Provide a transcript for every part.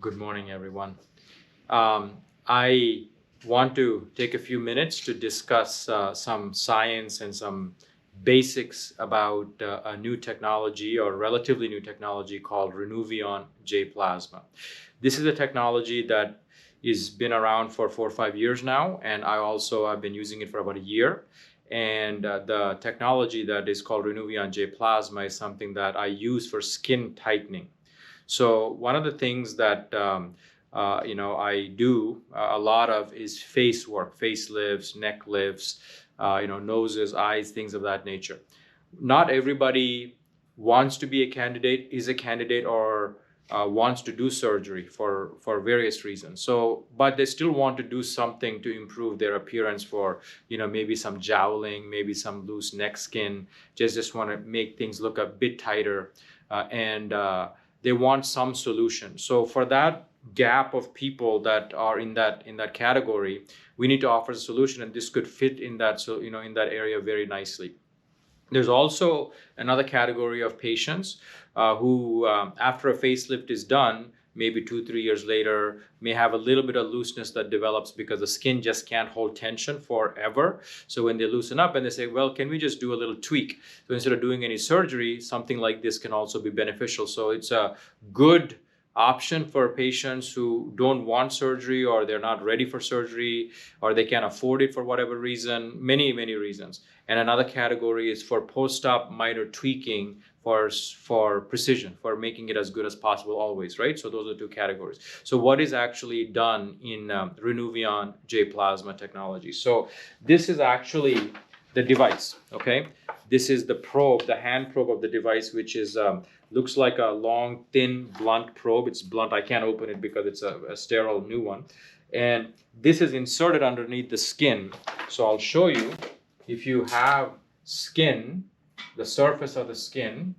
Good morning, everyone. I want to take a few minutes to discuss some science and some basics about a new technology or relatively new technology called Renuvion J plasma. This is a technology that has been around for 4 or 5 years now, and I also have been using it for about a year. And the technology that is called Renuvion J plasma is something that I use for skin tightening. So one of the things that I do a lot of is face work, face lifts, neck lifts, noses, eyes, things of that nature. Not everybody wants to be a candidate, is a candidate, or wants to do surgery for various reasons. So, but they still want to do something to improve their appearance for, maybe some jowling, maybe some loose neck skin. Just want to make things look a bit tighter, and they want some solution. So for that gap of people that are in that category, we need to offer a solution, and this could fit in that, so in that area very nicely. There's also another category of patients who, after a facelift is done, maybe 2-3 years later, may have a little bit of looseness that develops because the skin just can't hold tension forever. So when they loosen up and they say, well, can we just do a little tweak? So instead of doing any surgery, something like this can also be beneficial. So it's a good option for patients who don't want surgery, or they're not ready for surgery, or they can't afford it for whatever reason, many reasons. And another category is for post-op minor tweaking for precision, for making it as good as possible always, right? So those are two categories. So what is actually done in Renuvion J plasma technology? So this is actually the device, okay? This is the probe, the hand probe of the device, which is looks like a long, thin, blunt probe. It's blunt. I can't open it because it's a sterile new one. And this is inserted underneath the skin. So I'll show you. If you have skin, the surface of the skin,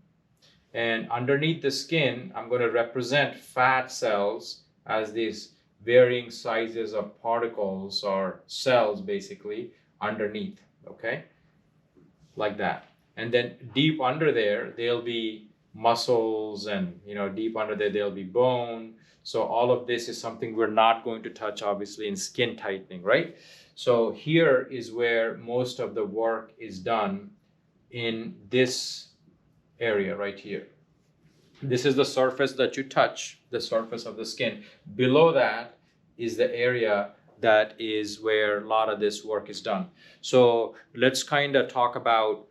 and underneath the skin, I'm going to represent fat cells as these varying sizes of particles or cells, basically, underneath, okay? Like that. And then deep under there, there'll be muscles, and deep under there there'll be bone. So all of this is something we're not going to touch, obviously, in skin tightening, right? So here is where most of the work is done, in this area right here. This is the surface that you touch, the surface of the skin. Below that is the area that is where a lot of this work is done. So let's kind of talk about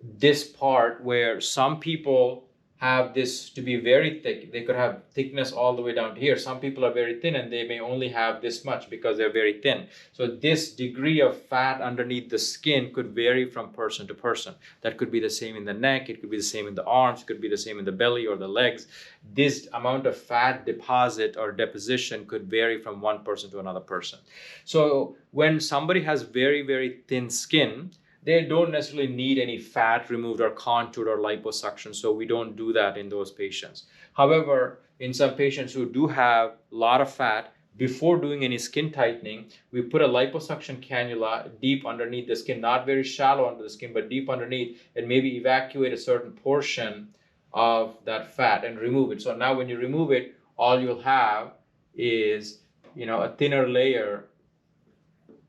this part where some people have this to be very thick. They could have thickness all the way down to here. Some people are very thin, and they may only have this much because they're very thin. So this degree of fat underneath the skin could vary from person to person. That could be the same in the neck. It could be the same in the arms. It could be the same in the belly or the legs. This amount of fat deposit or deposition could vary from one person to another person. So when somebody has very thin skin, they don't necessarily need any fat removed or contoured or liposuction, so we don't do that in those patients. However, in some patients who do have a lot of fat, before doing any skin tightening, we put a liposuction cannula deep underneath the skin, not very shallow under the skin, but deep underneath, and maybe evacuate a certain portion of that fat and remove it. So now when you remove it, all you'll have is, a thinner layer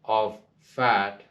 of fat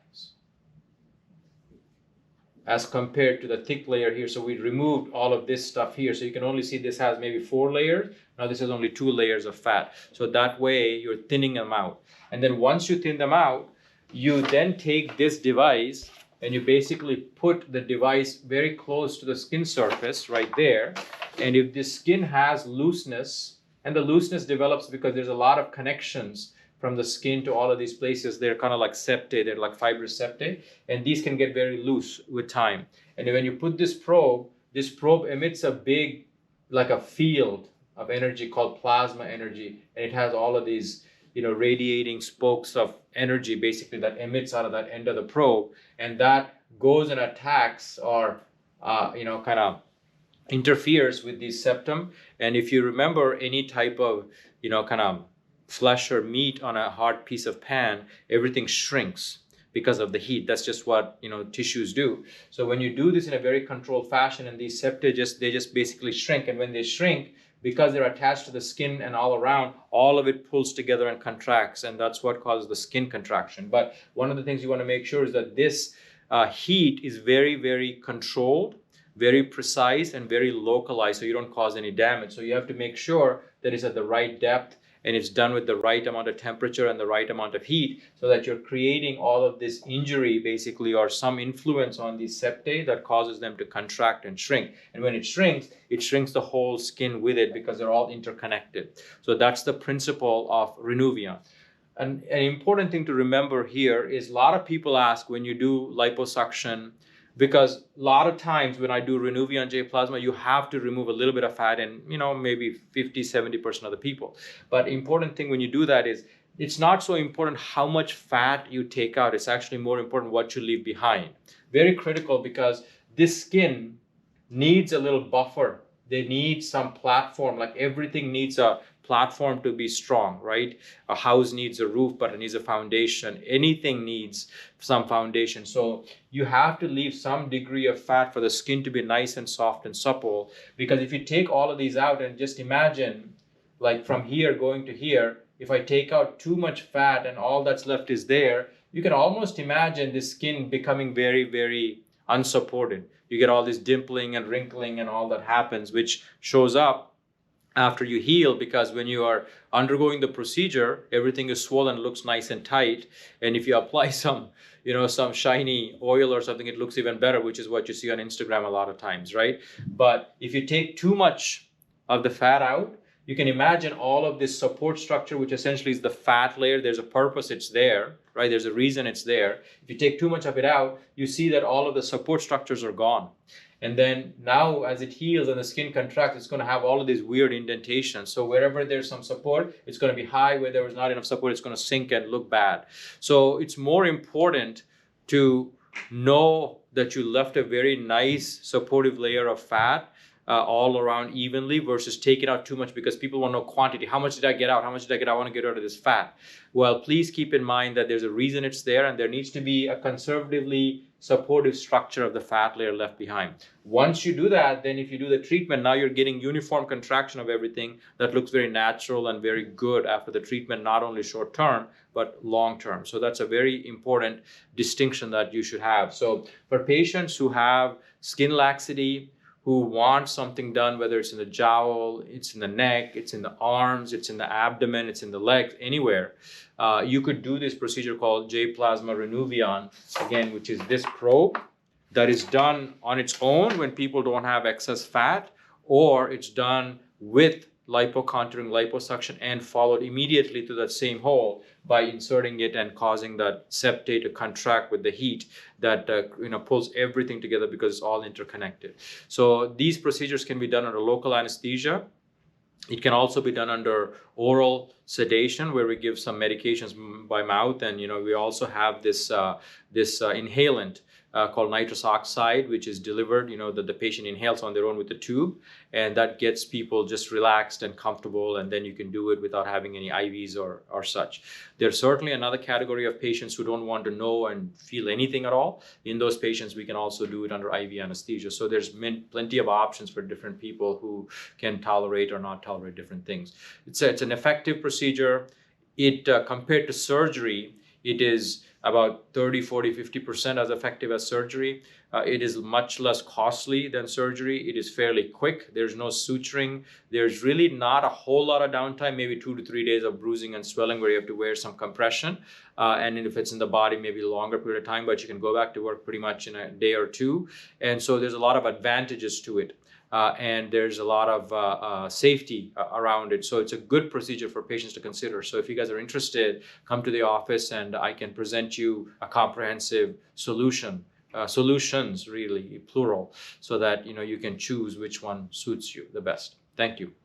as compared to the thick layer here. So we removed all of this stuff here. So you can only see this has maybe 4 layers. Now this has only 2 layers of fat. So that way you're thinning them out. And then once you thin them out, you then take this device and you basically put the device very close to the skin surface right there. And if the skin has looseness, and the looseness develops because there's a lot of connections from the skin to all of these places, they're kind of like septae, they're like fibrous septae, and these can get very loose with time. And when you put this probe emits a big, like a field of energy called plasma energy, and it has all of these, radiating spokes of energy basically that emits out of that end of the probe, and that goes and attacks or, kind of interferes with the septum. And if you remember any type of, kind of flesh or meat on a hard piece of pan, everything shrinks because of the heat. That's just what tissues do. So when you do this in a very controlled fashion, and these septae they just basically shrink, and when they shrink, because they're attached to the skin and all around, all of it pulls together and contracts, and that's what causes the skin contraction. But one of the things you want to make sure is that this heat is very, very controlled, very precise, and very localized, so you don't cause any damage. So you have to make sure that it's at the right depth and it's done with the right amount of temperature and the right amount of heat, so that you're creating all of this injury basically, or some influence on these septae that causes them to contract and shrink. And when it shrinks the whole skin with it, because they're all interconnected. So that's the principle of Renuvion. An important thing to remember here is, a lot of people ask when you do liposuction, because a lot of times when I do Renuvion J plasma, you have to remove a little bit of fat in, maybe 50-70% of the people. But important thing when you do that is, it's not so important how much fat you take out. It's actually more important what you leave behind. Very critical, because this skin needs a little buffer. They need some platform, like everything needs a platform to be strong, right? A house needs a roof, but it needs a foundation. Anything needs some foundation. So you have to leave some degree of fat for the skin to be nice and soft and supple. Because if you take all of these out, and just imagine, like from here going to here, if I take out too much fat and all that's left is there, you can almost imagine the skin becoming very, very unsupported. You get all this dimpling and wrinkling and all that happens, which shows up after you heal, because when you are undergoing the procedure, everything is swollen, looks nice and tight. And if you apply some shiny oil or something, it looks even better, which is what you see on Instagram a lot of times, right? But if you take too much of the fat out, you can imagine all of this support structure, which essentially is the fat layer. There's a purpose it's there, right? There's a reason it's there. If you take too much of it out, you see that all of the support structures are gone. And then now as it heals and the skin contracts, it's going to have all of these weird indentations. So wherever there's some support, it's going to be high. Where there was not enough support, it's going to sink and look bad. So it's more important to know that you left a very nice supportive layer of fat all around evenly, versus taking out too much, because people want to know quantity. How much did I get out? How much did I get out? I want to get rid of this fat. Well, please keep in mind that there's a reason it's there, and there needs to be a conservatively supportive structure of the fat layer left behind. Once you do that, then if you do the treatment, now you're getting uniform contraction of everything that looks very natural and very good after the treatment, not only short term, but long term. So that's a very important distinction that you should have. So for patients who have skin laxity, who want something done, whether it's in the jowl, it's in the neck, it's in the arms, it's in the abdomen, it's in the legs, anywhere, you could do this procedure called J plasma Renuvion, again, which is this probe that is done on its own when people don't have excess fat, or it's done with lipocontouring, liposuction, and followed immediately to that same hole by inserting it and causing that septae to contract with the heat that pulls everything together, because it's all interconnected. So these procedures can be done under local anesthesia. It can also be done under oral sedation, where we give some medications by mouth, and we also have this inhalant called nitrous oxide, which is delivered, that the patient inhales on their own with the tube, and that gets people just relaxed and comfortable, and then you can do it without having any IVs or such. There's certainly another category of patients who don't want to know and feel anything at all. In those patients, we can also do it under IV anesthesia. So there's plenty of options for different people who can tolerate or not tolerate different things. It's an effective procedure. It compared to surgery, it is about 30, 40, 50% as effective as surgery. It is much less costly than surgery. It is fairly quick. There's no suturing. There's really not a whole lot of downtime, maybe 2 to 3 days of bruising and swelling where you have to wear some compression. And if it's in the body, maybe a longer period of time, but you can go back to work pretty much in a day or two. And so there's a lot of advantages to it. And there's a lot of safety around it. So it's a good procedure for patients to consider. So if you guys are interested, come to the office and I can present you a comprehensive solution, solutions really, plural, so that you can choose which one suits you the best. Thank you.